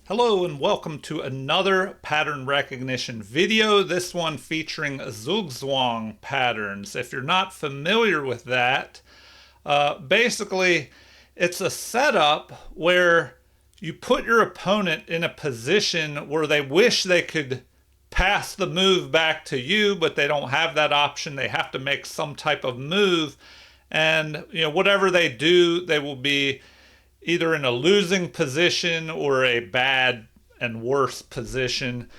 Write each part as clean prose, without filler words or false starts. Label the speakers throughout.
Speaker 1: Hello and welcome to another pattern recognition video, this one featuring Zugzwang patterns. If you're not familiar with that, basically it's a setup where you put your opponent in a position where they wish they could pass the move back to you, but they don't have that option. They have to make some type of move, and whatever they do, they will be either in a losing position or a bad and worse position.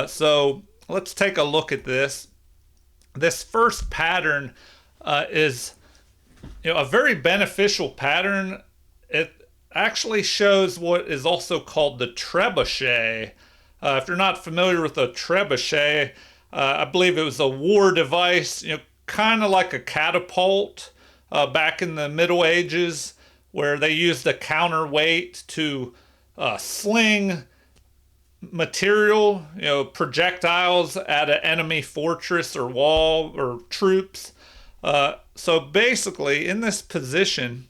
Speaker 1: So let's take a look at this. This first pattern is a very beneficial pattern. It actually shows what is also called the Trebushe. If you're not familiar with the Trebushe, I believe it was a war device, kind of like a catapult back in the Middle Ages, where they used a counterweight to sling material, projectiles at an enemy fortress or wall or troops. So basically, in this position,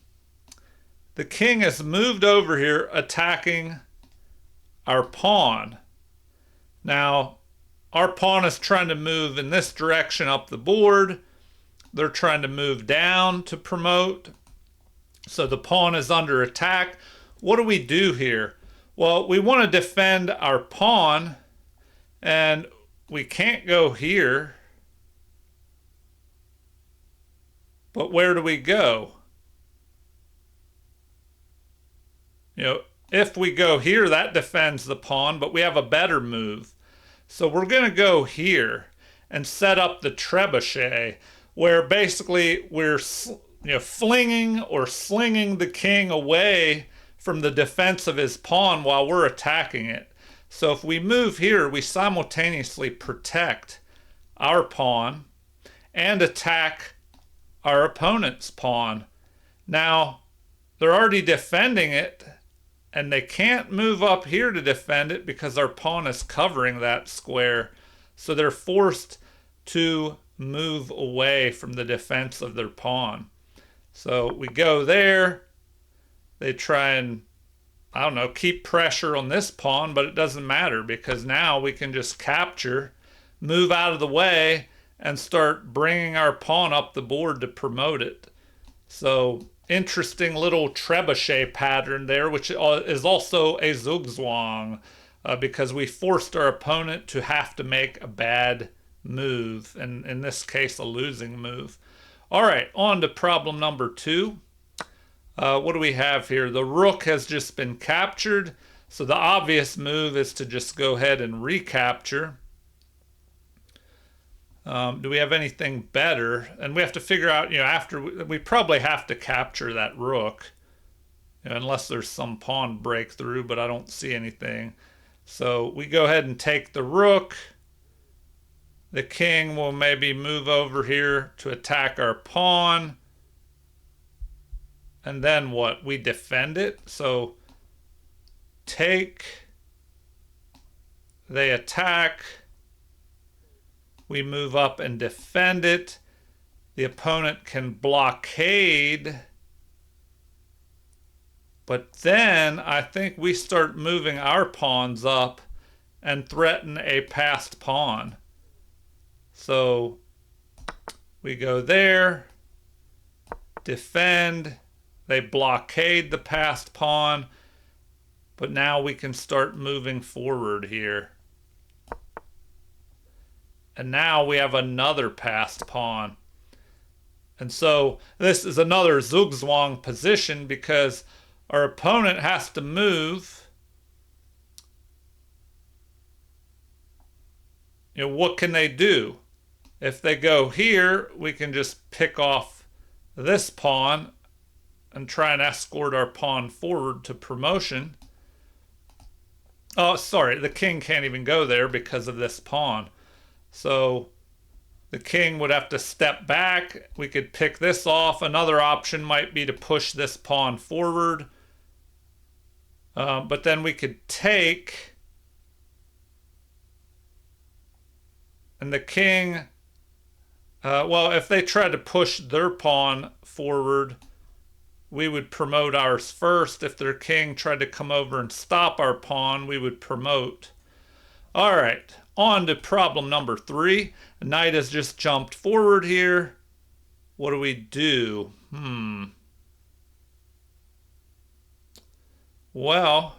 Speaker 1: the king has moved over here attacking our pawn. Now, our pawn is trying to move in this direction up the board. They're trying to move down to promote. So the pawn is under attack. What do we do here? Well, we want to defend our pawn, and we can't go here. But where do we go? If we go here, that defends the pawn, but we have a better move. So we're going to go here and set up the trebuchet, where basically we're flinging or slinging the king away from the defense of his pawn while we're attacking it. So if we move here, we simultaneously protect our pawn and attack our opponent's pawn. Now, they're already defending it, and they can't move up here to defend it because our pawn is covering that square. So they're forced to move away from the defense of their pawn. So we go there. They try and, keep pressure on this pawn, but it doesn't matter because now we can just capture, move out of the way, and start bringing our pawn up the board to promote it. So interesting little trebuchet pattern there, which is also a Zugzwang, because we forced our opponent to have to make a bad move, and in this case, a losing move. All right, on to problem number 2. What do we have here? The rook has just been captured, so the obvious move is to just go ahead and recapture. Do we have anything better? And we have to figure out, after we probably have to capture that rook, unless there's some pawn breakthrough, but I don't see anything. So we go ahead and take the rook. The king will maybe move over here to attack our pawn. And then what? We defend it. So take, they attack. We move up and defend it. The opponent can blockade. But then I think we start moving our pawns up and threaten a passed pawn. So we go there, defend, they blockade the passed pawn, but now we can start moving forward here. And now we have another passed pawn. And so this is another Zugzwang position because our opponent has to move. What can they do? If they go here, we can just pick off this pawn and try and escort our pawn forward to promotion. Oh, sorry, the king can't even go there because of this pawn. So the king would have to step back. We could pick this off. Another option might be to push this pawn forward. But then we could take, and the king, well, if they try to push their pawn forward, we would promote ours first. If their king tried to come over and stop our pawn, we would promote. All right, on to problem number 3. The knight has just jumped forward here. What do we do? Well,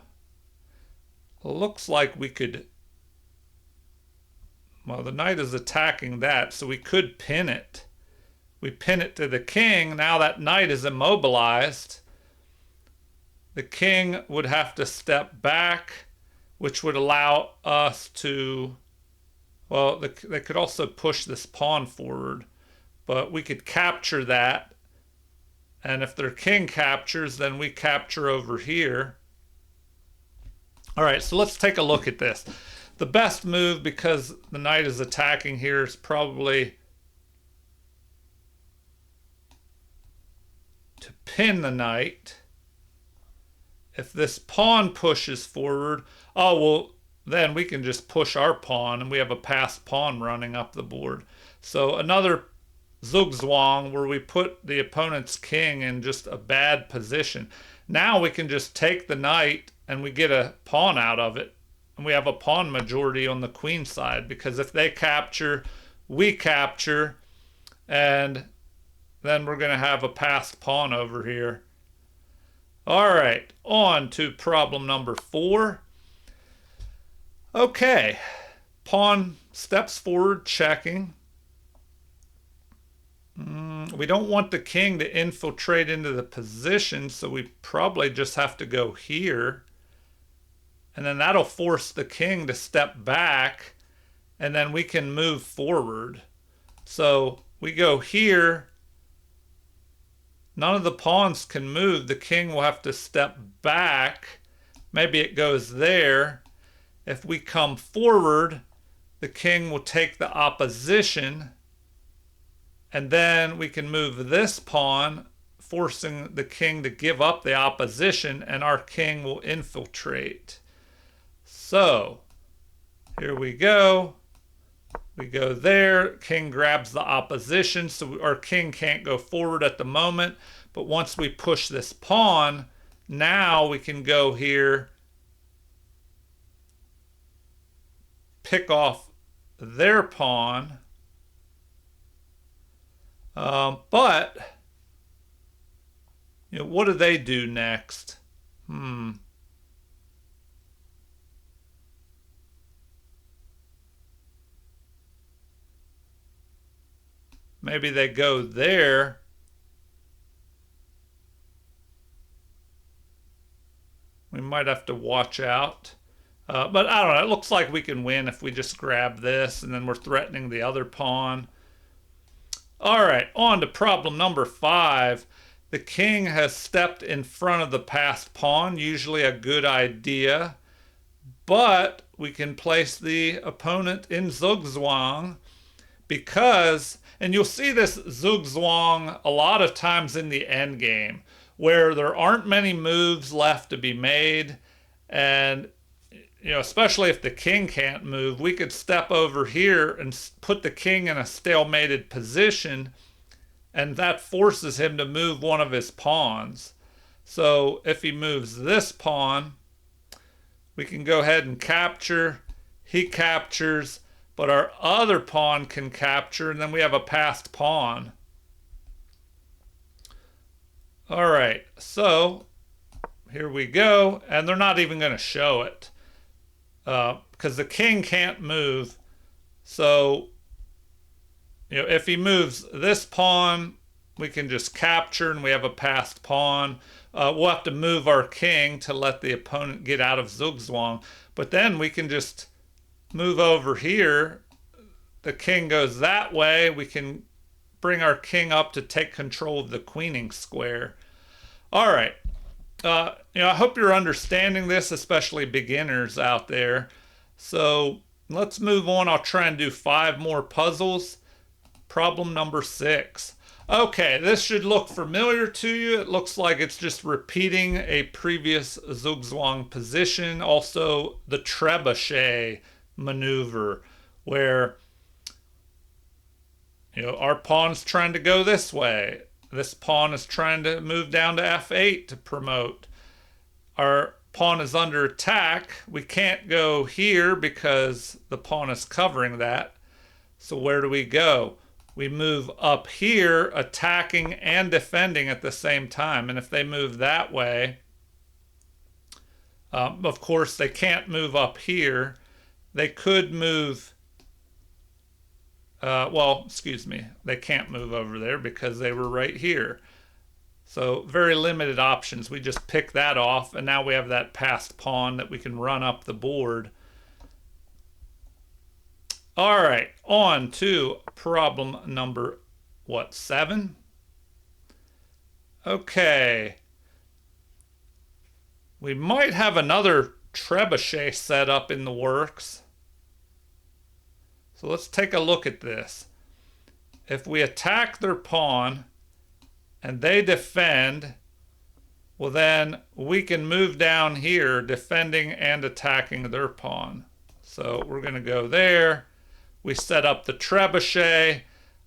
Speaker 1: looks like we could... Well, the knight is attacking that, so we could pin it. We pin it to the king. Now that knight is immobilized. The king would have to step back, which would allow us to... Well, they could also push this pawn forward, but we could capture that. And if their king captures, then we capture over here. All right, so let's take a look at this. The best move, because the knight is attacking here, is probably to pin the knight. If this pawn pushes forward, oh, well, then we can just push our pawn, and we have a passed pawn running up the board. So another Zugzwang where we put the opponent's king in just a bad position. Now we can just take the knight, and we get a pawn out of it. And we have a pawn majority on the queen side, because if they capture, we capture, and then we're going to have a passed pawn over here. All right, on to problem number 4. Okay, pawn steps forward, checking. We don't want the king to infiltrate into the position, so we probably just have to go here. And then that'll force the king to step back, and then we can move forward. So we go here. None of the pawns can move. The king will have to step back. Maybe it goes there. If we come forward, the king will take the opposition, and then we can move this pawn, forcing the king to give up the opposition, and our king will infiltrate. So here we go. We go there. King grabs the opposition, so our king can't go forward at the moment. But once we push this pawn, now we can go here, pick off their pawn. But what do they do next? Maybe they go there. We might have to watch out. But I don't know. It looks like we can win if we just grab this, and then we're threatening the other pawn. All right, on to problem number 5. The king has stepped in front of the passed pawn, usually a good idea. But we can place the opponent in Zugzwang because... And you'll see this Zugzwang a lot of times in the endgame, where there aren't many moves left to be made. And, especially if the king can't move, we could step over here and put the king in a stalemated position, and that forces him to move one of his pawns. So if he moves this pawn, we can go ahead and capture. He captures, but our other pawn can capture, and then we have a passed pawn. All right, so here we go, and they're not even going to show it because the king can't move. So, if he moves this pawn, we can just capture, and we have a passed pawn. We'll have to move our king to let the opponent get out of Zugzwang, but then we can just move over here. The king goes that way. We can bring our king up to take control of the queening square. All right. I hope you're understanding this, especially beginners out there. So let's move on. I'll try and do 5 more puzzles. Problem number 6. Okay, this should look familiar to you. It looks like it's just repeating a previous Zugzwang position. Also, the Trebushe maneuver, where our pawn's trying to go this way. This pawn is trying to move down to f8 to promote. Our pawn is under attack. We can't go here because the pawn is covering that. So where do we go? We move up here, attacking and defending at the same time. And if they move that way, of course, they can't move up here. They could move, well, excuse me, they can't move over there because they were right here. So very limited options. We just pick that off, and now we have that passed pawn that we can run up the board. All right, on to problem number, 7? Okay. We might have another trebuchet set up in the works. So let's take a look at this. If we attack their pawn and they defend, well then we can move down here defending and attacking their pawn. So we're going to go there. We set up the trebuchet.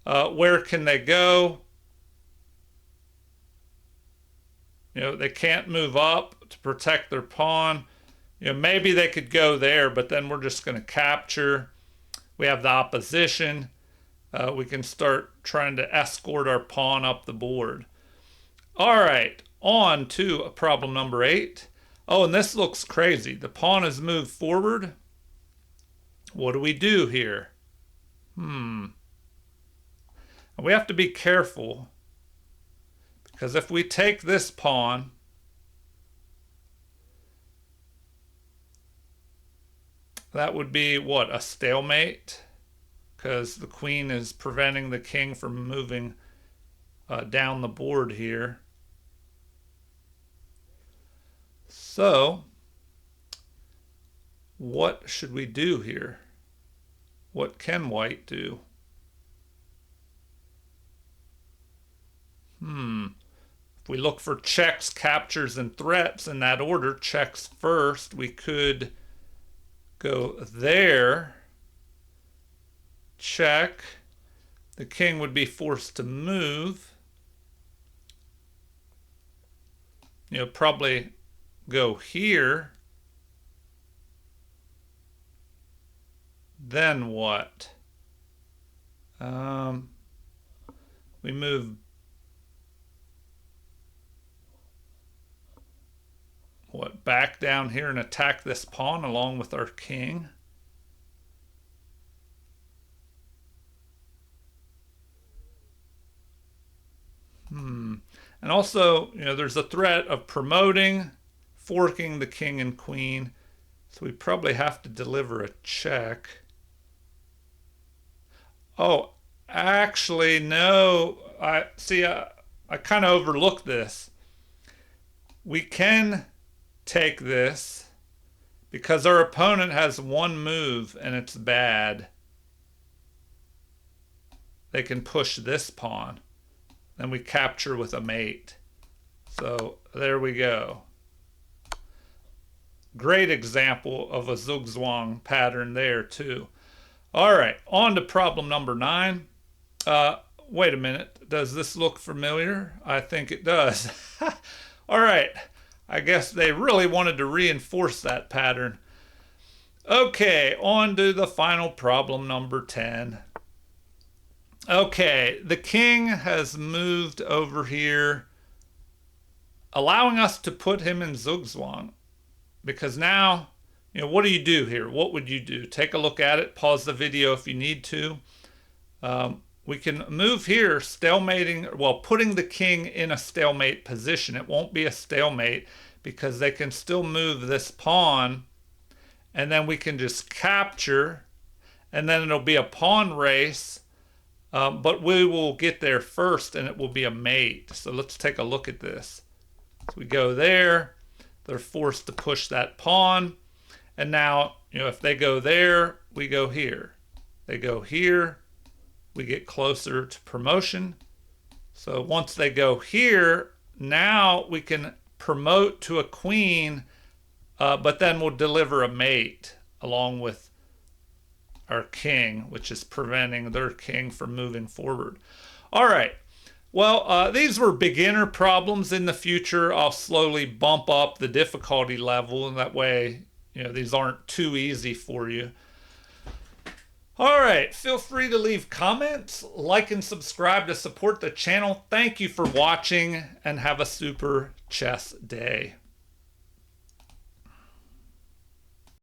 Speaker 1: Where can they go? They can't move up to protect their pawn. Maybe they could go there, but then we're just going to capture. We have the opposition. We can start trying to escort our pawn up the board. All right, on to problem number 8. Oh, and this looks crazy. The pawn has moved forward. What do we do here? We have to be careful, because if we take this pawn, that would be what, a stalemate? Because the queen is preventing the king from moving down the board here. So, what should we do here? What can white do? If we look for checks, captures, and threats in that order, checks first, we could go there, check. The king would be forced to move. Probably go here. Then what? We move back down here and attack this pawn along with our king. And also, there's a threat of promoting, forking the king and queen. So we probably have to deliver a check. Oh, actually, no. I kind of overlooked this. We can take this because our opponent has one move and it's bad. They can push this pawn. Then we capture with a mate. So there we go. Great example of a Zugzwang pattern there too. All right, on to problem number 9. Wait a minute. Does this look familiar? I think it does. All right. I guess they really wanted to reinforce that pattern. Okay, on to the final problem, number 10. Okay, the king has moved over here, allowing us to put him in Zugzwang. Because now, what do you do here? What would you do? Take a look at it. Pause the video if you need to. We can move here, stalemating, well, putting the king in a stalemate position. It won't be a stalemate because they can still move this pawn, and then we can just capture, and then it'll be a pawn race, but we will get there first, and it will be a mate. So let's take a look at this. So we go there. They're forced to push that pawn, and now, if they go there, we go here. They go here. We get closer to promotion. So once they go here, now we can promote to a queen, but then we'll deliver a mate along with our king, which is preventing their king from moving forward. All right, Well, these were beginner problems. In the future, I'll slowly bump up the difficulty level, and that way, these aren't too easy for you. All right, feel free to leave comments, like and subscribe to support the channel. Thank you for watching, and have a super chess day.